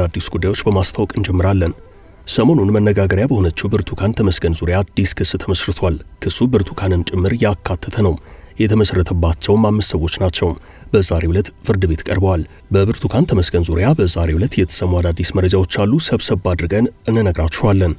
አዲስ ጉዳዮች በማስተዋወቅ እንጀምራለን። ሰሞኑን መነጋገሪያ በሆነችው ብርቱካን ተመስገን ዙሪያ አዲስ ክስ ተመስርቷል። ክሱ ብርቱካንን ጭምር ያካተተ ነው። የተመሰረተባቸውም 5 ሰዎች ናቸው። በዛሬው ዕለት ፍርድ ቤት ቀርበዋል። በብርቱካን ተመስገን ዙሪያ በዛሬው ዕለት የተሰሙ አዳዲስ መረጃዎች አሉ። ሰብሰብ አድርገን እንነግራችኋለን።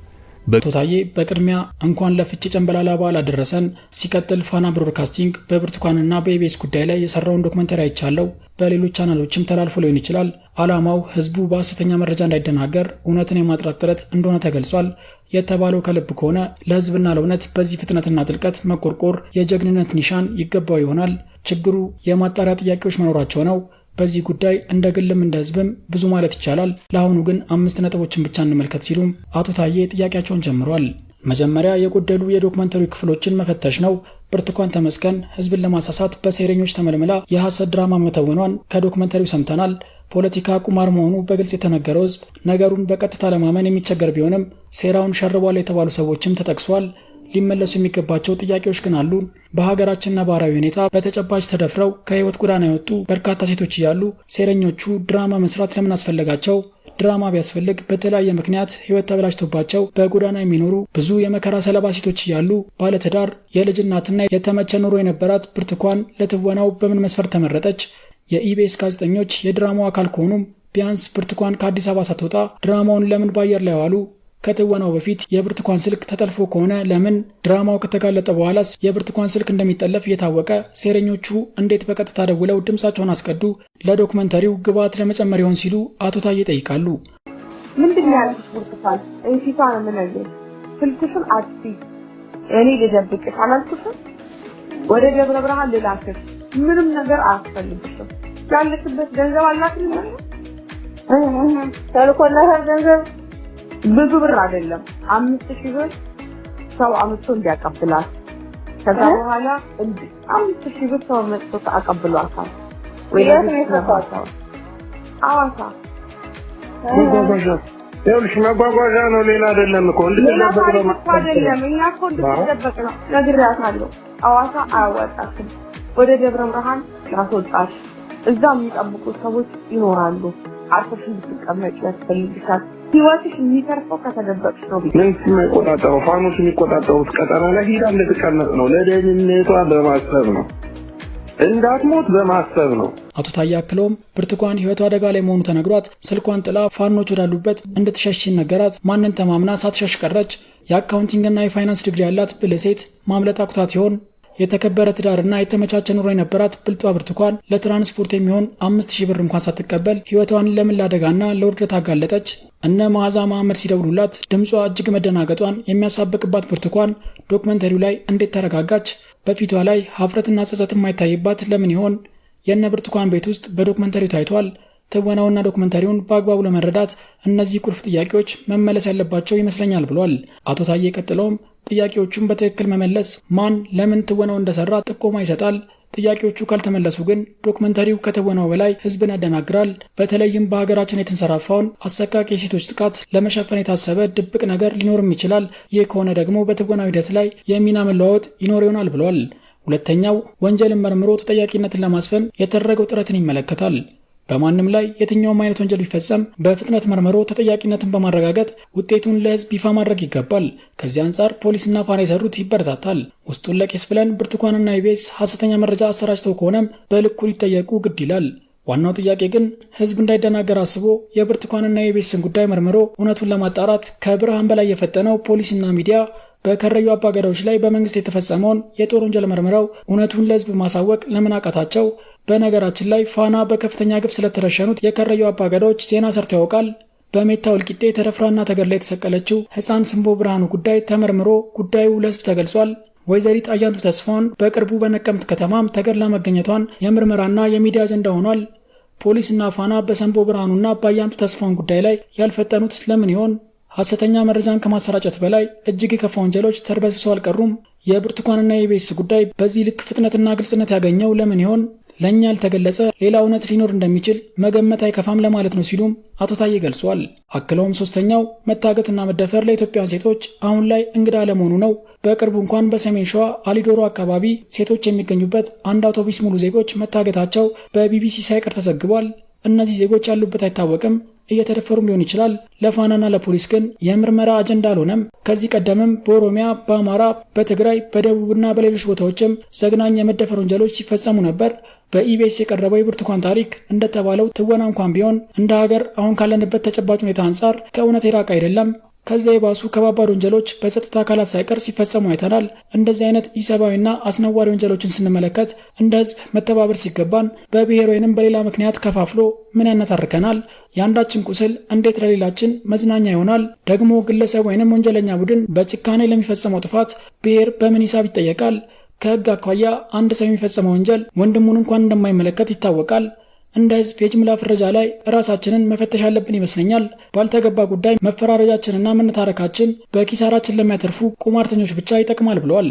በቶታዬ በቅድሚያ እንኳን ለፍቼ ጨንበላላ በዓል አደረሰን። ሲቀጥል ፋና ብሮድካስቲንግ በብርቱካንና በኢቢኤስ ጉዳይ ላይ የሰራውን ዶክመንተሪ አይቻለው። በሌሎች ቻናሎችም ተላልፎ ሊሆን ይችላል። ዓላማው ህዝቡ በሐሰተኛ መረጃ እንዳይደናገር እውነትን የማጥራት ጥረት እንደሆነ ተገልጿል። የተባለው ከልብ ከሆነ ለህዝብና ለእውነት በዚህ ፍጥነትና ጥልቀት መቆርቆር የጀግንነት ኒሻን ይገባው ይሆናል። ችግሩ የማጣሪያ ጥያቄዎች መኖራቸው ነው። በዚህ ጉዳይ እንደ ግልም እንደ ህዝብም ብዙ ማለት ይቻላል። ለአሁኑ ግን 5 ነጥቦችን ብቻ እንመልከት ሲሉም አቶ ታዬ ጥያቄያቸውን ጀምሯል። መጀመሪያ የጎደሉ የዶክመንተሪ ክፍሎችን መፈተሽ ነው። ብርቱካን ተመስገን ህዝብን ለማሳሳት በሴረኞች ተመልምላ የሐሰት ድራማ መተወኗን ከዶክመንተሪው ሰምተናል። ፖለቲካ ቁማር መሆኑ በግልጽ የተነገረው ህዝብ ነገሩን በቀጥታ ለማመን የሚቸገር ቢሆንም ሴራውን ሸርቧል የተባሉ ሰዎችም ተጠቅሷል። ሊመለሱ የሚገባቸው ጥያቄዎች ግን አሉ። በሀገራችን ነባራዊ ሁኔታ በተጨባጭ ተደፍረው ከህይወት ጎዳና የወጡ በርካታ ሴቶች እያሉ ሴረኞቹ ድራማ መስራት ለምን አስፈለጋቸው? ድራማ ቢያስፈልግ በተለያየ ምክንያት ህይወት ተበላሽቶባቸው በጎዳና የሚኖሩ ብዙ የመከራ ሰለባ ሴቶች እያሉ ባለትዳር የልጅ እናትና የተመቸ ኑሮ የነበራት ብርቱካን ለትወናው በምን መስፈርት ተመረጠች? የኢቢኤስ ጋዜጠኞች የድራማው አካል ከሆኑም ቢያንስ ብርቱካን ከአዲስ አበባ ሳትወጣ ድራማውን ለምን በአየር ላይ ዋሉ? ከትወናው በፊት የብርቱካን ስልክ ተጠልፎ ከሆነ ለምን? ድራማው ከተጋለጠ በኋላስ የብርቱካን ስልክ እንደሚጠለፍ እየታወቀ ሴረኞቹ እንዴት በቀጥታ ደውለው ድምጻቸውን አስቀዱ? ለዶክመንተሪው ግብዓት ለመጨመር ይሆን ሲሉ አቶ ታዬ ይጠይቃሉ። ምንድነው ያልኩት? ብርቱካን እንሲታ ነው ምንለው? ስልክሽን አጥፊ እኔ ልደብቅሽ አላልኩሽም? ወደ ደብረ ብርሃን ልላክሽ ምንም ነገር አያስፈልግሽም። ያለሽበት ገንዘብ አላክልኝ ተልኮልሽ ገንዘብ ብዙ ብር አይደለም 5000 ብር ሰው አመጥቶ እንዲያቀብላት ከዛ በኋላ 5000 ብር ሰው አመጥቶ አቀብሏታል። ወይስ ነው አዋሳ ይኸውልሽ መጓጓዣ ነው ሌላ አይደለም እኮ እንድትደበቅ ነው አይደለም። እኛ እኮ እንድትደበቅ ነው ነግሬያታለሁ። አዋሳ አያወጣሽም፣ ወደ ደብረ ብርሃን ያስወጣሽ። እዛ የሚጠብቁ ሰዎች ይኖራሉ። አርፈሽ እንድትቀመጪ ያስፈልግሻል። ህይወትሽ የሚተርፈው ከተደበቅሽ ነው። ምን ሲቆጣጠሩ ፋኖስ የሚቆጣጠሩት ቀጠና ላይ ሄዳ እንድትቀመጥ ነው። ለደህንነቷ በማሰብ ነው፣ እንዳትሞት በማሰብ ነው። አቶ ታዬ አክለውም ብርቱካን ህይወቷ አደጋ ላይ መሆኑ ተነግሯት ስልኳን ጥላ ፋኖች ወዳሉበት እንድትሸሽ ሲነገራት ማንን ተማምና ሳትሸሽ ቀረች? የአካውንቲንግና የፋይናንስ ዲግሪ ያላት ብልህ ሴት ማምለጥ አቅቷት ይሆን? የተከበረ ትዳርና የተመቻቸ ኑሮ የነበራት ብልጧ ብርቱካን ለትራንስፖርት የሚሆን 5000 ብር እንኳን ሳትቀበል ህይወቷን ለምን ለአደጋና ለውርደት አጋለጠች? እነ መዓዛ መሐመድ ሲደውሉላት ድምጿ እጅግ መደናገጧን የሚያሳብቅባት ብርቱካን ዶክመንተሪው ላይ እንዴት ተረጋጋች? በፊቷ ላይ ሀፍረትና ጸጸት የማይታይባት ለምን ይሆን? የነ ብርቱካን ቤት ውስጥ በዶክመንተሪው ታይቷል። ትወናውና ዶክመንተሪውን በአግባቡ ለመረዳት እነዚህ ቁልፍ ጥያቄዎች መመለስ ያለባቸው ይመስለኛል ብሏል። አቶ ታዬ ቀጥለውም ጥያቄዎቹን በትክክል መመለስ ማን ለምን ትወናው እንደሰራ ጥቆማ ይሰጣል። ጥያቄዎቹ ካልተመለሱ ግን ዶክመንተሪው ከትወናው በላይ ህዝብን ያደናግራል። በተለይም በሀገራችን የተንሰራፋውን አሰቃቂ የሴቶች ጥቃት ለመሸፈን የታሰበ ድብቅ ነገር ሊኖርም ይችላል። ይህ ከሆነ ደግሞ በትወናው ሂደት ላይ የሚና መለዋወጥ ይኖር ይሆናል ብሏል። ሁለተኛው ወንጀልን መርምሮ ተጠያቂነትን ለማስፈን የተደረገው ጥረትን ይመለከታል። በማንም ላይ የትኛውም አይነት ወንጀል ቢፈጸም በፍጥነት መርምሮ ተጠያቂነትን በማረጋገጥ ውጤቱን ለህዝብ ይፋ ማድረግ ይገባል። ከዚህ አንጻር ፖሊስና ፋና የሰሩት ይበረታታል። ውስጡን ለቄስ ብለን ብርቱካንና ኢቢኤስ ሐሰተኛ መረጃ አሰራጭተው ከሆነም በልኩ ሊጠየቁ ግድ ይላል። ዋናው ጥያቄ ግን ህዝብ እንዳይደናገር አስቦ የብርቱካንና የኢቢኤስን ጉዳይ መርምሮ እውነቱን ለማጣራት ከብርሃን በላይ የፈጠነው ፖሊስና ሚዲያ በከረዩ አባገዳዎች ላይ በመንግስት የተፈጸመውን የጦር ወንጀል መርምረው እውነቱን ለህዝብ ማሳወቅ ለምን አቃታቸው? በነገራችን ላይ ፋና በከፍተኛ ግፍ ስለተረሸኑት የከረዩ አባገዳዎች ዜና ሰርቶ ያውቃል። በሜታ ወልቂጤ ተደፍራና ተገድላ የተሰቀለችው ህፃን ስንቦ ብርሃኑ ጉዳይ ተመርምሮ ጉዳዩ ለህዝብ ተገልጿል። ወይዘሪት አያንቱ ተስፋውን በቅርቡ በነቀምት ከተማም ተገድላ መገኘቷን የምርመራና የሚዲያ አጀንዳ ሆኗል። ፖሊስና ፋና በሰንቦ ብርሃኑና በአያንቱ ተስፋውን ጉዳይ ላይ ያልፈጠኑት ለምን ይሆን? ሐሰተኛ መረጃን ከማሰራጨት በላይ እጅግ የከፋ ወንጀሎች ተርበስብሰው አልቀሩም። የብርቱካንና የኢቢኤስ ጉዳይ በዚህ ልክ ፍጥነትና ግልጽነት ያገኘው ለምን ይሆን? ለኛ ያልተገለጸ ሌላ እውነት ሊኖር እንደሚችል መገመት አይከፋም ለማለት ነው ሲሉም አቶ ታዬ ገልጿል። አክለውም ሶስተኛው መታገትና መደፈር ለኢትዮጵያን ሴቶች አሁን ላይ እንግዳ ለመሆኑ ነው። በቅርቡ እንኳን በሰሜን ሸዋ አሊዶሮ አካባቢ ሴቶች የሚገኙበት አንድ አውቶቡስ ሙሉ ዜጎች መታገታቸው በቢቢሲ ሳይቀር ተዘግቧል። እነዚህ ዜጎች ያሉበት አይታወቅም። እየተደፈሩም ሊሆን ይችላል። ለፋናና ለፖሊስ ግን የምርመራ አጀንዳ አልሆነም። ከዚህ ቀደምም በኦሮሚያ፣ በአማራ፣ በትግራይ፣ በደቡብና በሌሎች ቦታዎችም ዘግናኝ የመደፈር ወንጀሎች ሲፈጸሙ ነበር። በኢቢኤስ የቀረበው የብርቱካን ታሪክ እንደተባለው ትወና እንኳን ቢሆን እንደ ሀገር አሁን ካለንበት ተጨባጭ ሁኔታ አንጻር ከእውነት የራቀ አይደለም። ከዚያ የባሱ ከባባድ ወንጀሎች በጸጥታ አካላት ሳይቀር ሲፈጸሙ አይተናል። እንደዚህ አይነት ኢሰብአዊና አስነዋሪ ወንጀሎችን ስንመለከት እንደ ህዝብ መተባበር ሲገባን በብሔር ወይንም በሌላ ምክንያት ከፋፍሎ ምን ያነታርከናል? የአንዳችን ቁስል እንዴት ለሌላችን መዝናኛ ይሆናል? ደግሞ ግለሰብ ወይንም ወንጀለኛ ቡድን በጭካኔ ለሚፈጸመው ጥፋት ብሔር በምን ሂሳብ ይጠየቃል? ከህግ አኳያ አንድ ሰው የሚፈጸመው ወንጀል ወንድሙን እንኳን እንደማይመለከት ይታወቃል። እንደ ህዝብ የጅምላ ፍረጃ ላይ ራሳችንን መፈተሽ ያለብን ይመስለኛል። ባልተገባ ጉዳይ መፈራረጃችንና መነታረካችን በኪሳራችን ለሚያተርፉ ቁማርተኞች ብቻ ይጠቅማል ብለዋል።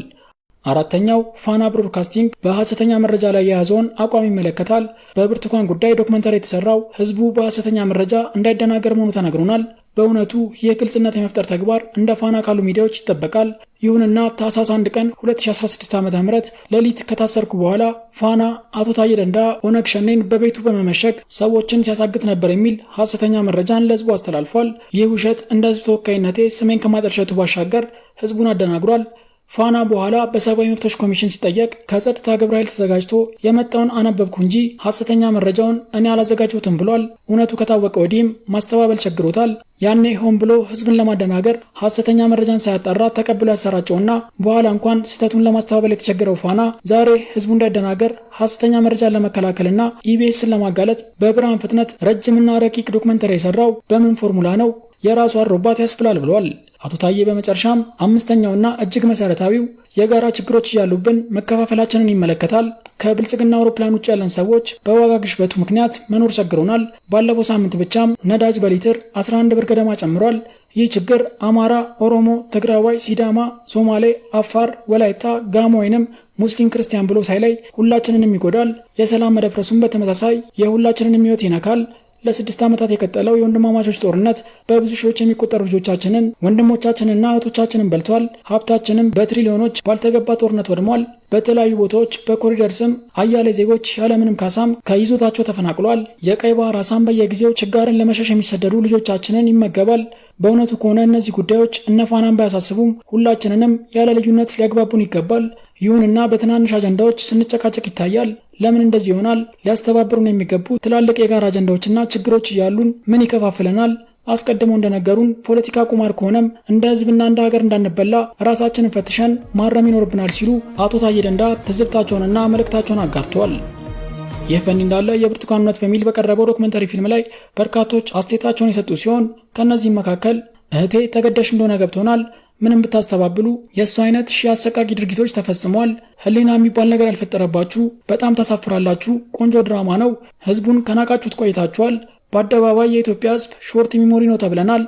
አራተኛው ፋና ብሮድካስቲንግ በሐሰተኛ መረጃ ላይ የያዘውን አቋም ይመለከታል። በብርቱካን ጉዳይ ዶክመንተሪ የተሰራው ህዝቡ በሐሰተኛ መረጃ እንዳይደናገር መሆኑ ተነግሮናል። በእውነቱ ይህ ግልጽነት የመፍጠር ተግባር እንደ ፋና ካሉ ሚዲያዎች ይጠበቃል። ይሁንና ታህሳስ 1 ቀን 2016 ዓ.ም ሌሊት ከታሰርኩ በኋላ ፋና አቶ ታዬ ደንደዓ ኦነግ ሸኔን በቤቱ በመመሸግ ሰዎችን ሲያሳግት ነበር የሚል ሐሰተኛ መረጃን ለህዝቡ አስተላልፏል። ይህ ውሸት እንደ ህዝብ ተወካይነቴ ስሜን ከማጠልሸቱ ባሻገር ህዝቡን አደናግሯል። ፋና በኋላ በሰብአዊ መብቶች ኮሚሽን ሲጠየቅ ከጸጥታ ግብረ ኃይል ተዘጋጅቶ የመጣውን አነበብኩ እንጂ ሐሰተኛ መረጃውን እኔ አላዘጋጀሁትም ብሏል። እውነቱ ከታወቀ ወዲህም ማስተባበል ቸግሮታል። ያኔ ሆን ብሎ ህዝብን ለማደናገር ሐሰተኛ መረጃን ሳያጣራ ተቀብሎ ያሰራጨውና በኋላ እንኳን ስህተቱን ለማስተባበል የተቸገረው ፋና ዛሬ ህዝቡ እንዳይደናገር ሐሰተኛ መረጃን ለመከላከልና ኢቢኤስን ለማጋለጥ በብርሃን ፍጥነት ረጅምና ረቂቅ ዶክመንተሪ የሰራው በምን ፎርሙላ ነው? የራሱ አሮባት ያስብላል ብሏል። አቶ ታዬ በመጨረሻም አምስተኛውና እጅግ መሰረታዊው የጋራ ችግሮች ያሉብን መከፋፈላችንን ይመለከታል። ከብልጽግና አውሮፕላን ውጭ ያለን ሰዎች በዋጋ ግሽበቱ ምክንያት መኖር ቸግሮናል። ባለፈው ሳምንት ብቻም ነዳጅ በሊትር 11 ብር ገደማ ጨምሯል። ይህ ችግር አማራ፣ ኦሮሞ፣ ትግራዋይ፣ ሲዳማ፣ ሶማሌ፣ አፋር፣ ወላይታ፣ ጋሞ ወይንም ሙስሊም ክርስቲያን ብሎ ሳይለይ ሁላችንንም ይጎዳል። የሰላም መደፍረሱን በተመሳሳይ የሁላችንንም ህይወት ይነካል። ለ6 ዓመታት የቀጠለው የወንድማማቾች ጦርነት በብዙ ሺዎች የሚቆጠሩ ልጆቻችንን ወንድሞቻችንና እህቶቻችንን በልቷል። ሀብታችንም በትሪሊዮኖች ባልተገባ ጦርነት ወድሟል። በተለያዩ ቦታዎች በኮሪደር ስም አያሌ ዜጎች ያለምንም ካሳም ከይዞታቸው ተፈናቅሏል። የቀይ ባህር አሳም በየጊዜው ችጋርን ለመሸሽ የሚሰደዱ ልጆቻችንን ይመገባል። በእውነቱ ከሆነ እነዚህ ጉዳዮች እነ ፋናን ባያሳስቡም ሁላችንንም ያለ ልዩነት ሊያግባቡን ይገባል። ይሁንና በትናንሽ አጀንዳዎች ስንጨቃጨቅ ይታያል። ለምን እንደዚህ ይሆናል? ሊያስተባብሩን የሚገቡ ትላልቅ የጋራ አጀንዳዎችና ችግሮች እያሉን ምን ይከፋፍለናል? አስቀድመው እንደነገሩን ፖለቲካ ቁማር ከሆነም እንደ ህዝብና እንደ ሀገር እንዳንበላ ራሳችንን ፈትሸን ማረም ይኖርብናል ሲሉ አቶ ታዬ ደንደዓ ትዝብታቸውንና መልእክታቸውን አጋርተዋል። ይህ በእንዲህ እንዳለ የብርቱካን እውነት በሚል በቀረበው ዶክመንተሪ ፊልም ላይ በርካቶች አስተያየታቸውን የሰጡ ሲሆን ከእነዚህም መካከል እህቴ ተገደሽ እንደሆነ ገብቶናል፣ ምንም ብታስተባብሉ የእሱ አይነት አሰቃቂ ድርጊቶች ተፈጽሟል፣ ህሊና የሚባል ነገር ያልፈጠረባችሁ በጣም ታሳፍራላችሁ፣ ቆንጆ ድራማ ነው፣ ህዝቡን ከናቃችሁት ቆይታችኋል፣ በአደባባይ የኢትዮጵያ ህዝብ ሾርት ሚሞሪ ነው ተብለናል፣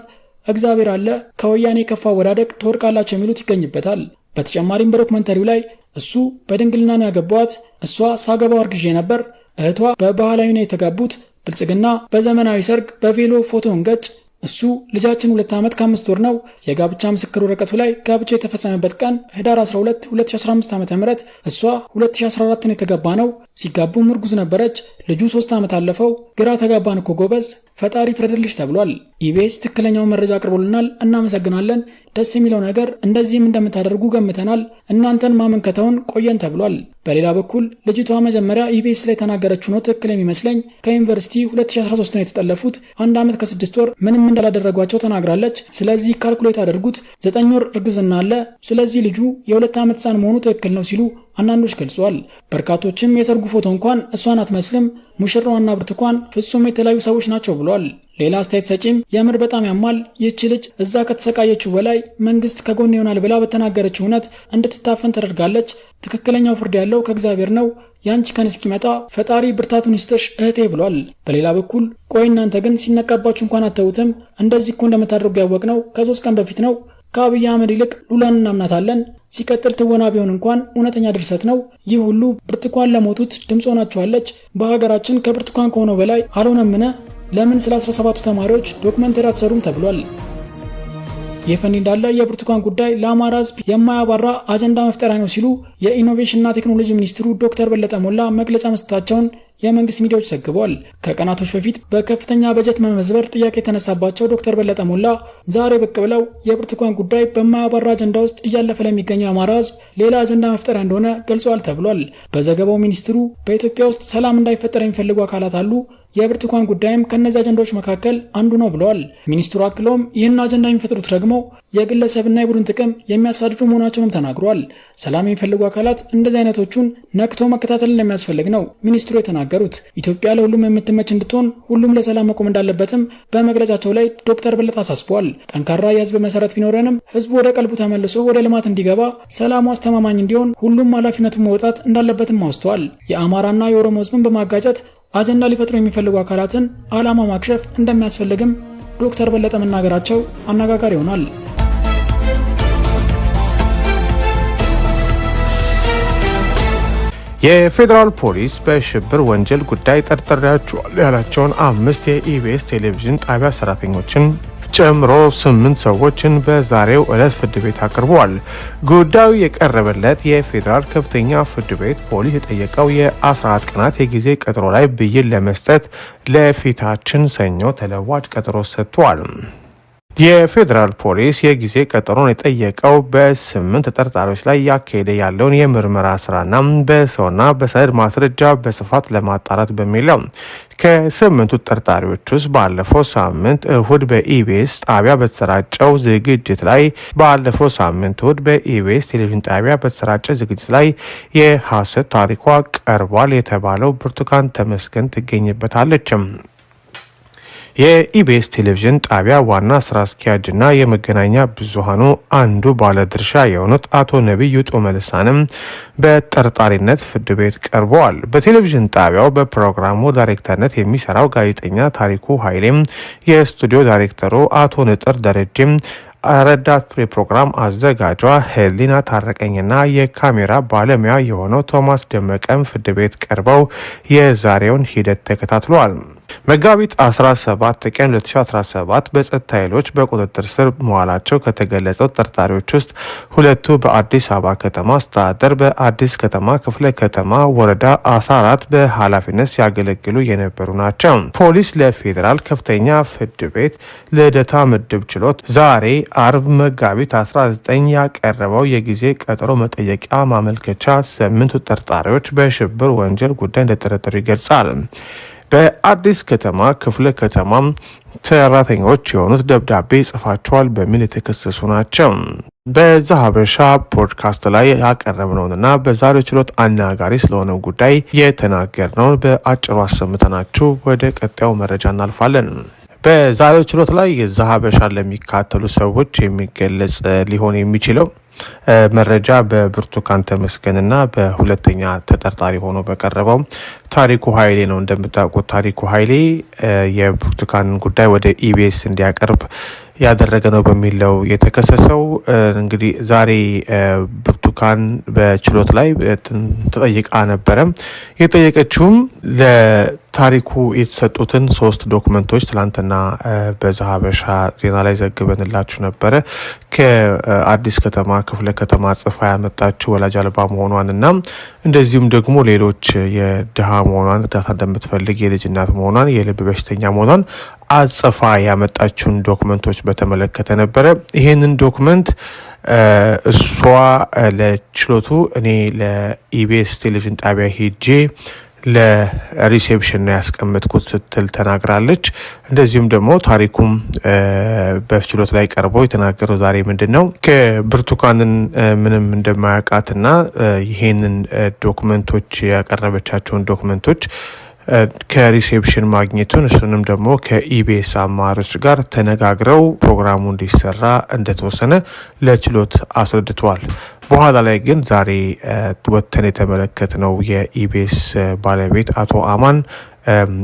እግዚአብሔር አለ፣ ከወያኔ የከፋ ወዳደቅ ትወድቃላችሁ የሚሉት ይገኝበታል። በተጨማሪም በዶክመንተሪው ላይ እሱ በድንግልና ነው ያገባዋት፣ እሷ ሳገባው አርግዤ ነበር፣ እህቷ በባህላዊ ነው የተጋቡት፣ ብልጽግና በዘመናዊ ሰርግ በቬሎ ፎቶን ገጭ፣ እሱ ልጃችን 2 ዓመት ከ5 ወር ነው። የጋብቻ ምስክር ወረቀቱ ላይ ጋብቻው የተፈጸመበት ቀን ህዳር 12 2015 ዓ.ም እሷ 2014 ነው የተጋባ ነው። ሲጋቡም እርጉዝ ነበረች። ልጁ 3 ዓመት አለፈው። ግራ ተጋባን እኮ ጎበዝ፣ ፈጣሪ ፍረድልሽ ተብሏል። ኢቢኤስ ትክክለኛውን መረጃ አቅርቦልናል፣ እናመሰግናለን። ደስ የሚለው ነገር እንደዚህም እንደምታደርጉ ገምተናል፣ እናንተን ማመንከተውን ቆየን ተብሏል። በሌላ በኩል ልጅቷ መጀመሪያ ኢቢኤስ ላይ ተናገረችው ነው ትክክል የሚመስለኝ። ከዩኒቨርሲቲ 2013 ነው የተጠለፉት፣ 1 ዓመት ከ6 ወር ምንም እንዳላደረጓቸው ተናግራለች። ስለዚህ ካልኩሌት አድርጉት፣ 9 ወር እርግዝና አለ። ስለዚህ ልጁ የ2 ዓመት ህፃን መሆኑ ትክክል ነው ሲሉ አንዳንዶች ገልጸዋል። በርካቶችም የሰርጉ ፎቶ እንኳን እሷን አትመስልም፣ ሙሽራዋና ብርቱካን ፍጹም የተለያዩ ሰዎች ናቸው ብሏል። ሌላ አስተያየት ሰጪም የምር በጣም ያማል፣ ይህች ልጅ እዛ ከተሰቃየችው በላይ መንግስት ከጎን ይሆናል ብላ በተናገረችው እውነት እንድትታፈን ተደርጋለች። ትክክለኛው ፍርድ ያለው ከእግዚአብሔር ነው። ያንቺ ቀን እስኪመጣ ፈጣሪ ብርታቱን ይስጥሽ እህቴ ብሏል። በሌላ በኩል ቆይ እናንተ ግን ሲነቃባችሁ እንኳን አተውትም? እንደዚህ እኮ እንደምታደርጉ ያወቅነው ከ3 ቀን በፊት ነው። ከአብይ አህመድ ይልቅ ሉላን እናምናታለን። ሲቀጥል ትወና ቢሆን እንኳን እውነተኛ ድርሰት ነው። ይህ ሁሉ ብርቱካን ለሞቱት ድምፅ ሆናችኋለች። በሀገራችን ከብርቱካን ከሆነው በላይ አልሆነምን? ለምን ስለ 17ቱ ተማሪዎች ዶክመንተሪ አትሰሩም ተብሏል። የፈንድ እንዳለ የብርቱካን ጉዳይ ለአማራ ሕዝብ የማያባራ አጀንዳ መፍጠሪያ ነው ሲሉ የኢኖቬሽንና ቴክኖሎጂ ሚኒስትሩ ዶክተር በለጠ ሞላ መግለጫ መስጠታቸውን የመንግስት ሚዲያዎች ዘግበዋል። ከቀናቶች በፊት በከፍተኛ በጀት መመዝበር ጥያቄ የተነሳባቸው ዶክተር በለጠ ሞላ ዛሬ ብቅ ብለው የብርቱካን ጉዳይ በማያባራ አጀንዳ ውስጥ እያለፈ ለሚገኘው የአማራ ሕዝብ ሌላ አጀንዳ መፍጠሪያ እንደሆነ ገልጸዋል ተብሏል። በዘገባው ሚኒስትሩ በኢትዮጵያ ውስጥ ሰላም እንዳይፈጠር የሚፈልጉ አካላት አሉ፣ የብርቱካን ጉዳይም ከነዚህ አጀንዳዎች መካከል አንዱ ነው ብለዋል። ሚኒስትሩ አክለውም ይህን አጀንዳ የሚፈጥሩት ደግሞ የግለሰብና የቡድን ጥቅም የሚያሳድዱ መሆናቸውንም ተናግረዋል። ሰላም የሚፈልጉ አካላት እንደዚህ አይነቶቹን ነቅቶ መከታተል እንደሚያስፈልግ ነው ሚኒስትሩ የተናገሩት። ኢትዮጵያ ለሁሉም የምትመች እንድትሆን ሁሉም ለሰላም መቆም እንዳለበትም በመግለጫቸው ላይ ዶክተር በለጠ አሳስበዋል። ጠንካራ የህዝብ መሰረት ቢኖረንም ህዝቡ ወደ ቀልቡ ተመልሶ ወደ ልማት እንዲገባ፣ ሰላሙ አስተማማኝ እንዲሆን ሁሉም ኃላፊነቱን መውጣት እንዳለበትም አውስተዋል። የአማራና የኦሮሞ ህዝብን በማጋጨት አጀንዳ ሊፈጥሩ የሚፈልጉ አካላትን ዓላማ ማክሸፍ እንደሚያስፈልግም ዶክተር በለጠ መናገራቸው አነጋጋሪ ሆኗል። የፌዴራል ፖሊስ በሽብር ወንጀል ጉዳይ ጠርጥሬያቸዋለሁ ያላቸውን 5 የኢቢኤስ ቴሌቪዥን ጣቢያ ሰራተኞችን ጨምሮ 8 ሰዎችን በዛሬው ዕለት ፍርድ ቤት አቅርበዋል። ጉዳዩ የቀረበለት የፌዴራል ከፍተኛ ፍርድ ቤት ፖሊስ የጠየቀው የ14 ቀናት የጊዜ ቀጠሮ ላይ ብይን ለመስጠት ለፊታችን ሰኞ ተለዋጭ ቀጠሮ ሰጥቷል። የፌዴራል ፖሊስ የጊዜ ቀጠሮን የጠየቀው በ8 ተጠርጣሪዎች ላይ ያካሄደ ያለውን የምርመራ ስራና በሰውና በሰነድ ማስረጃ በስፋት ለማጣራት በሚል ነው። ከ8ቱ ተጠርጣሪዎች ውስጥ ባለፈው ሳምንት እሁድ በኢቢኤስ ጣቢያ በተሰራጨው ዝግጅት ላይ በኢቢኤስ ቴሌቪዥን ጣቢያ በተሰራጨ ዝግጅት ላይ የሐሰት ታሪኳ ቀርቧል የተባለው ብርቱካን ተመስገን ትገኝበታለች። የኢቢኤስ ቴሌቪዥን ጣቢያ ዋና ስራ አስኪያጅና የመገናኛ ብዙሃኑ አንዱ ባለድርሻ የሆኑት አቶ ነብዩ ጦመልሳንም በጠርጣሪነት ፍርድ ቤት ቀርበዋል። በቴሌቪዥን ጣቢያው በፕሮግራሙ ዳይሬክተርነት የሚሰራው ጋዜጠኛ ታሪኩ ኃይሌም፣ የስቱዲዮ ዳይሬክተሩ አቶ ንጥር ደረጀም፣ ረዳት ፕሮግራም አዘጋጇ ሄሊና ታረቀኝና የካሜራ ባለሙያ የሆነው ቶማስ ደመቀም ፍርድ ቤት ቀርበው የዛሬውን ሂደት ተከታትለዋል። መጋቢት 17 ቀን 2017 በጸጥታ ኃይሎች በቁጥጥር ስር መዋላቸው ከተገለጸው ተጠርጣሪዎች ውስጥ ሁለቱ በአዲስ አበባ ከተማ አስተዳደር በአዲስ ከተማ ክፍለ ከተማ ወረዳ 14 በኃላፊነት ሲያገለግሉ የነበሩ ናቸው። ፖሊስ ለፌዴራል ከፍተኛ ፍርድ ቤት ልደታ ምድብ ችሎት ዛሬ አርብ መጋቢት 19 ያቀረበው የጊዜ ቀጠሮ መጠየቂያ ማመልከቻ 8 ተጠርጣሪዎች በሽብር ወንጀል ጉዳይ እንደተጠረጠሩ ይገልጻል። በአዲስ ከተማ ክፍለ ከተማ ሰራተኞች የሆኑት ደብዳቤ ጽፋቸዋል በሚል የተከሰሱ ናቸው። በዛሀበሻ ፖድካስት ላይ ያቀረብነውንና በዛሬው ችሎት አነጋጋሪ ስለሆነው ጉዳይ የተናገርነውን በአጭሩ አሰምተናችሁ ወደ ቀጣዩ መረጃ እናልፋለን። በዛሬው ችሎት ላይ የዛሀበሻን ለሚካተሉ ሰዎች የሚገለጽ ሊሆን የሚችለው መረጃ በብርቱካን ተመስገንና በሁለተኛ ተጠርጣሪ ሆኖ በቀረበው ታሪኩ ኃይሌ ነው። እንደምታውቁት ታሪኩ ኃይሌ የብርቱካን ጉዳይ ወደ ኢቢኤስ እንዲያቀርብ ያደረገ ነው በሚለው የተከሰሰው። እንግዲህ ዛሬ ብርቱካን በችሎት ላይ ተጠይቃ ነበረ። የጠየቀችውም ለታሪኩ የተሰጡትን 3 ዶክመንቶች ትላንትና በዛሀበሻ ዜና ላይ ዘግበንላችሁ ነበረ። ከአዲስ ከተማ ክፍለ ከተማ ጽፋ ያመጣችው ወላጅ አልባ መሆኗንና እንደዚሁም ደግሞ ሌሎች የድሃ መሆኗን፣ እርዳታ እንደምትፈልግ፣ የልጅ እናት መሆኗን፣ የልብ በሽተኛ መሆኗን አጽፋ ያመጣችውን ዶክመንቶች በተመለከተ ነበረ። ይሄንን ዶክመንት እሷ ለችሎቱ እኔ ለኢቢኤስ ቴሌቪዥን ጣቢያ ሄጄ ለሪሴፕሽን ነው ያስቀመጥኩት ስትል ተናግራለች። እንደዚሁም ደግሞ ታሪኩም በችሎት ላይ ቀርቦ የተናገረው ዛሬ ምንድነው ከብርቱካንን ምንም እንደማያውቃትና ይሄንን ዶክመንቶች ያቀረበቻቸውን ዶክመንቶች ከሪሴፕሽን ማግኘቱን እሱንም ደግሞ ከኢቢኤስ አማሮች ጋር ተነጋግረው ፕሮግራሙ እንዲሰራ እንደተወሰነ ለችሎት አስረድቷል። በኋላ ላይ ግን ዛሬ ወተን የተመለከትነው የኢቢኤስ ባለቤት አቶ አማን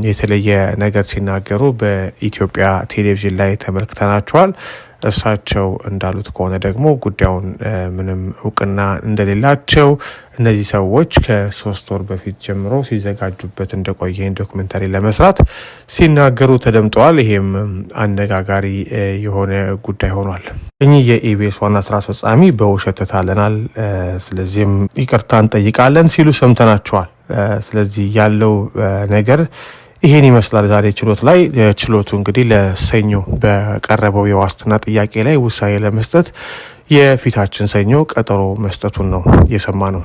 የተለየ ነገር ሲናገሩ በኢትዮጵያ ቴሌቪዥን ላይ ተመልክተናቸዋል። እሳቸው እንዳሉት ከሆነ ደግሞ ጉዳዩን ምንም እውቅና እንደሌላቸው እነዚህ ሰዎች ከ3 ወር በፊት ጀምሮ ሲዘጋጁበት እንደቆየ ዶክመንታሪ ለመስራት ሲናገሩ ተደምጠዋል። ይሄም አነጋጋሪ የሆነ ጉዳይ ሆኗል። እኚህ የኢቢኤስ ዋና ስራ አስፈጻሚ በውሸት ተታለናል፣ ስለዚህም ይቅርታ እንጠይቃለን ሲሉ ሰምተናቸዋል። ስለዚህ ያለው ነገር ይሄን ይመስላል። ዛሬ ችሎት ላይ ችሎቱ እንግዲህ ለሰኞ በቀረበው የዋስትና ጥያቄ ላይ ውሳኔ ለመስጠት የፊታችን ሰኞ ቀጠሮ መስጠቱን ነው የሰማነው።